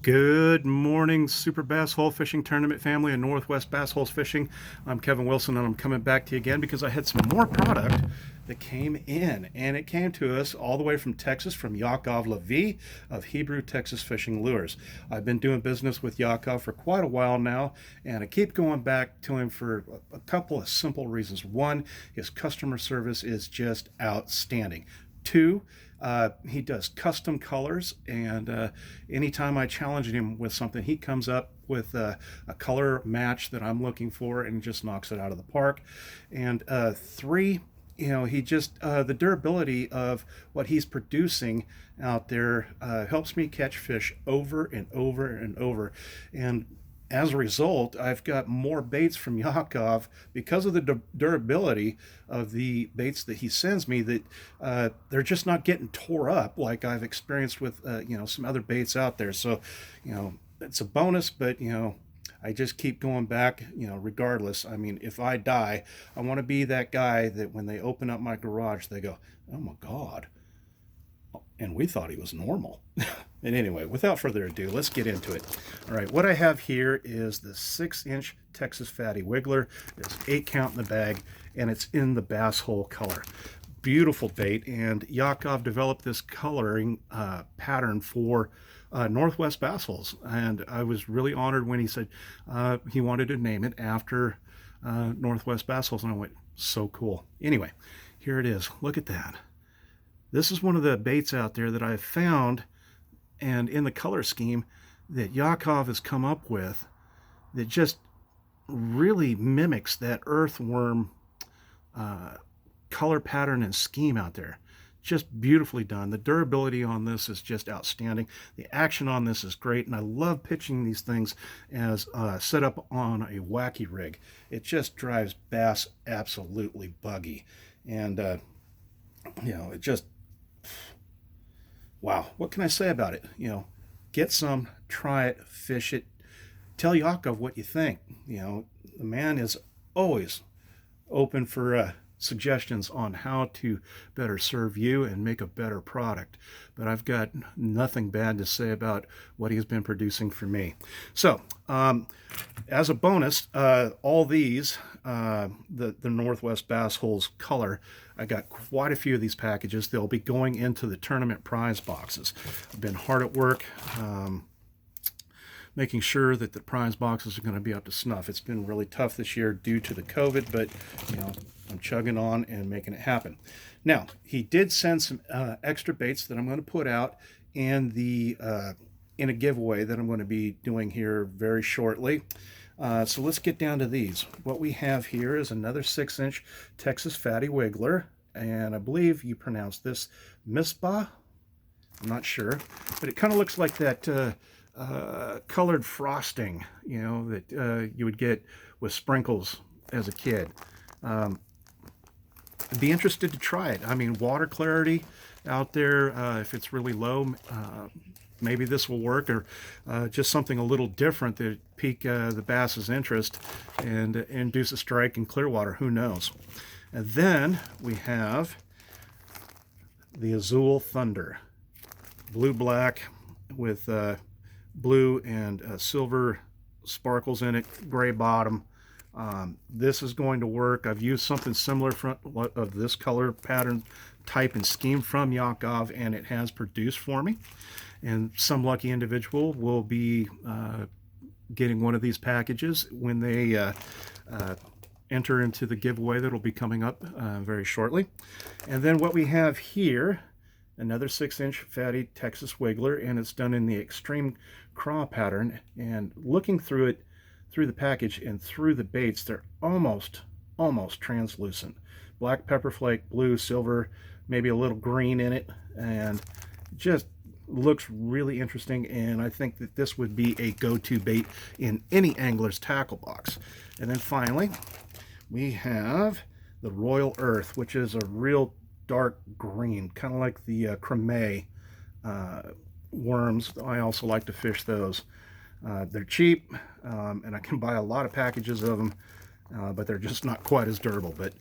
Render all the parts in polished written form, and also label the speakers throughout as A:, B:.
A: Good morning, Super Bass Hole Fishing Tournament family and Northwest Bass Holes Fishing. I'm Kevin Wilson, and I'm coming back to you again because I had some more product that came in, and it came to us all the way from Texas, from Yaakov Levi of Hebrew Texas Fishing Lures. I've been doing business with Yaakov for quite a while now, and I keep going back to him for a couple of simple reasons. One, his customer service is just outstanding. Two, he does custom colors, and anytime I challenge him with something, he comes up with a color match that I'm looking for and just knocks it out of the park. And three, he just the durability of what he's producing out there helps me catch fish over and over and over. And as a result, I've got more baits from Yaakov because of the durability of the baits that he sends me, that they're just not getting tore up like I've experienced with some other baits out there. So it's a bonus, but I just keep going back, regardless. I mean, if I die, I want to be that guy that when they open up my garage, they go, "Oh my God." And we thought he was normal. And anyway, without further ado, let's get into it. All right, what I have here is the 6-inch Texas Fatty Wiggler. There's 8 count in the bag, and it's in the Basshole color. Beautiful bait, and Yaakov developed this coloring pattern for Northwest Bass Holes. And I was really honored when he said he wanted to name it after Northwest Bass Holes, and I went, so cool. Anyway, here it is. Look at that. This is one of the baits out there that I've found, and in the color scheme that Yaakov has come up with, that just really mimics that earthworm color pattern and scheme out there. Just beautifully done. The durability on this is just outstanding. The action on this is great, and I love pitching these things as set up on a wacky rig. It just drives bass absolutely buggy, and it just, wow, what can I say about it? Get some, try it, fish it, tell Yaakov what you think. The man is always open for suggestions on how to better serve you and make a better product. But I've got nothing bad to say about what he's been producing for me. So, as a bonus, all these, the Northwest Bass Holes color, I got quite a few of these packages. They'll be going into the tournament prize boxes. I've been hard at work making sure that the prize boxes are going to be up to snuff. It's been really tough this year due to the COVID, but I'm chugging on and making it happen. Now, he did send some extra baits that I'm going to put out in the in a giveaway that I'm going to be doing here very shortly. So let's get down to these. What we have here is another 6-inch Texas Fatty Wiggler, and I believe you pronounce this Misbah. I'm not sure, but it kind of looks like that colored frosting, that you would get with sprinkles as a kid. I'd be interested to try it. I mean, water clarity out there, if it's really low, maybe this will work, or just something a little different that pique the bass's interest and induce a strike in clear water. Who knows? And then we have the Azul Thunder, blue-black with blue and silver sparkles in it, gray bottom. This is going to work. I've used something similar of this color pattern type and scheme from Yaakov, and it has produced for me. And some lucky individual will be getting one of these packages when they enter into the giveaway that will be coming up very shortly. And then what we have here, another 6-inch Fatty Texas Wiggler, and it's done in the extreme Craw pattern. And looking through it, through the package and through the baits, they're almost translucent. Black pepper flake, blue, silver, maybe a little green in it, and just looks really interesting. And I think that this would be a go-to bait in any angler's tackle box. And then finally, we have the Royal Earth, which is a real dark green, kind of like the creme worms. I also like to fish those. They're cheap, and I can buy a lot of packages of them, but they're just not quite as durable. But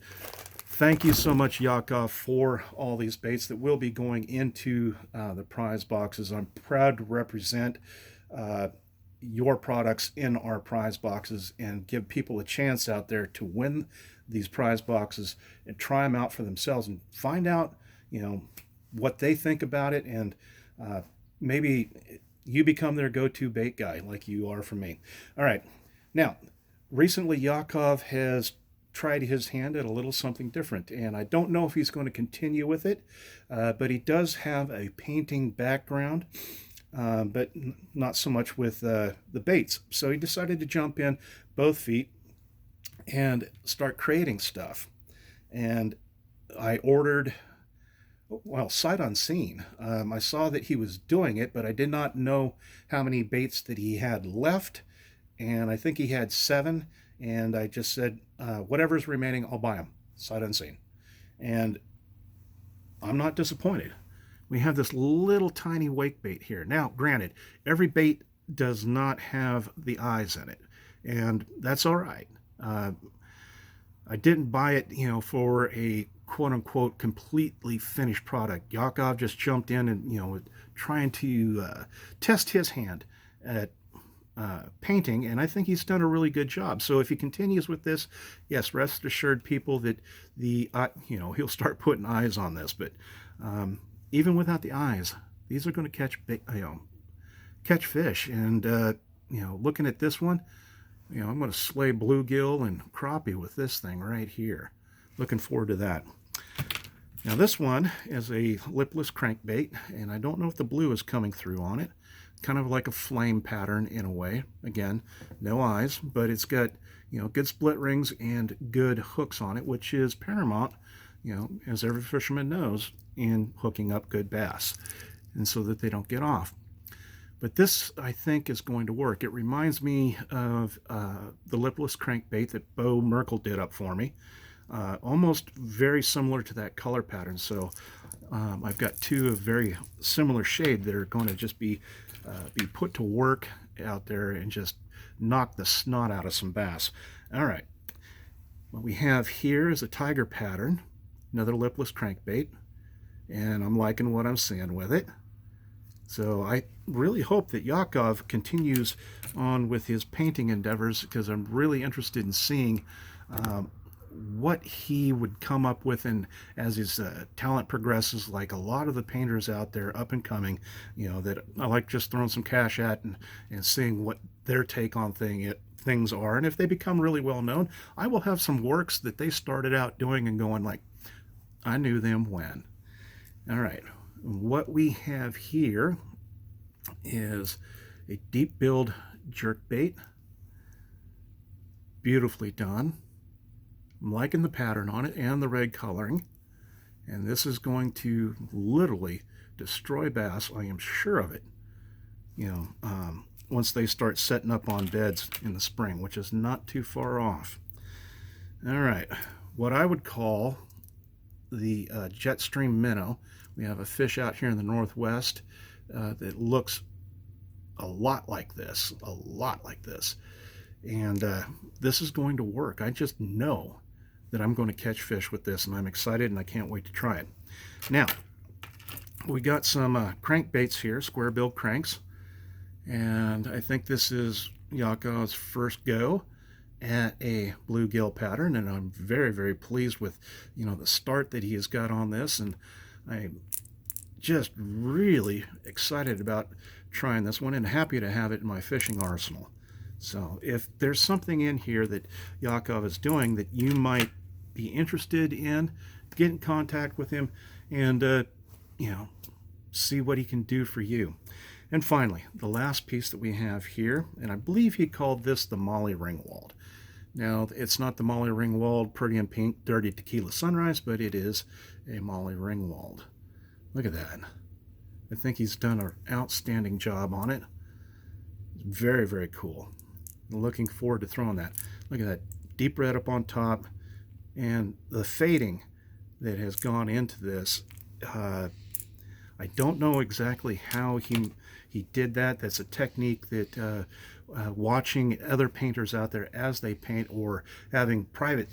A: thank you so much, Yaakov, for all these baits that will be going into the prize boxes. I'm proud to represent your products in our prize boxes and give people a chance out there to win these prize boxes and try them out for themselves and find out, what they think about it, and maybe you become their go-to bait guy like you are for me. All right. Now, recently Yakov has tried his hand at a little something different, and I don't know if he's going to continue with it, but he does have a painting background, but not so much with the baits. So he decided to jump in both feet and start creating stuff. And I ordered, well, sight unseen. I saw that he was doing it, but I did not know how many baits that he had left. And I think he had 7. And I just said, whatever's remaining, I'll buy them, sight unseen. And I'm not disappointed. We have this little tiny wake bait here. Now, granted, every bait does not have the eyes in it, and that's all right. I didn't buy it, for a quote-unquote completely finished product. Yakov just jumped in and, trying to test his hand at painting, and I think he's done a really good job. So if he continues with this, yes, rest assured, people, that he'll start putting eyes on this. But even without the eyes, these are going to catch fish. And looking at this one, I'm going to slay bluegill and crappie with this thing right here. Looking forward to that. Now this one is a lipless crankbait, and I don't know if the blue is coming through on it. Kind of like a flame pattern in a way. Again, no eyes, but it's got, good split rings and good hooks on it, which is paramount, as every fisherman knows, in hooking up good bass, and so that they don't get off. But this, I think, is going to work. It reminds me of the lipless crankbait that Bo Merkel did up for me. Almost very similar to that color pattern. So I've got 2 of very similar shade that are going to just be put to work out there and just knock the snot out of some bass. All right. What we have here is a tiger pattern, another lipless crankbait, and I'm liking what I'm seeing with it. So I really hope that Yakov continues on with his painting endeavors, because I'm really interested in seeing what he would come up with, and as his talent progresses, like a lot of the painters out there up and coming, that I like just throwing some cash at and seeing what their take on things are. And if they become really well known, I will have some works that they started out doing and going like, I knew them when. All right. What we have here is a deep build jerkbait. Beautifully done. I'm liking the pattern on it and the red coloring. And this is going to literally destroy bass, I am sure of it, once they start setting up on beds in the spring, which is not too far off. All right. What I would call the jet stream minnow. We have a fish out here in the northwest that looks a lot like this, and this is going to work. I just know that I'm going to catch fish with this, and I'm excited, and I can't wait to try it. Now, we got some crankbaits here, square bill cranks, and I think this is Yakov's first go at a bluegill pattern, and I'm very, very pleased with the start that he has got on this, and I'm just really excited about trying this one and happy to have it in my fishing arsenal. So if there's something in here that Yakov is doing that you might be interested in, get in contact with him and see what he can do for you. And finally, the last piece that we have here, and I believe he called this the Molly Ringwald. Now, it's not the Molly Ringwald Pretty in Pink Dirty Tequila Sunrise, but it is a Molly Ringwald. Look at that. I think he's done an outstanding job on it. It's very, very cool. I'm looking forward to throwing that. Look at that deep red up on top, and the fading that has gone into this. I don't know exactly how he did that. That's a technique that watching other painters out there as they paint, or having private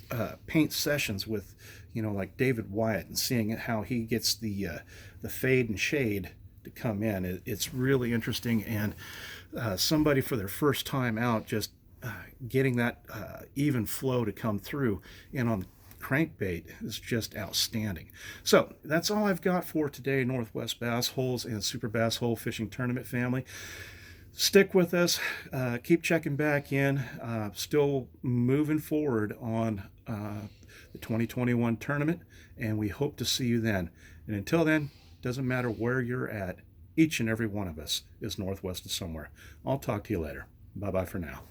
A: paint sessions with like David Wyatt, and seeing how he gets the fade and shade to come in. It's really interesting, and somebody for their first time out, just getting that even flow to come through and on the crankbait is just outstanding. So that's all I've got for today, Northwest Bass Holes and Super Bass Hole Fishing Tournament family. Stick with us. Keep checking back in. Still moving forward on the 2021 tournament, and we hope to see you then. And until then, doesn't matter where you're at, each and every one of us is northwest of somewhere. I'll talk to you later. Bye-bye for now.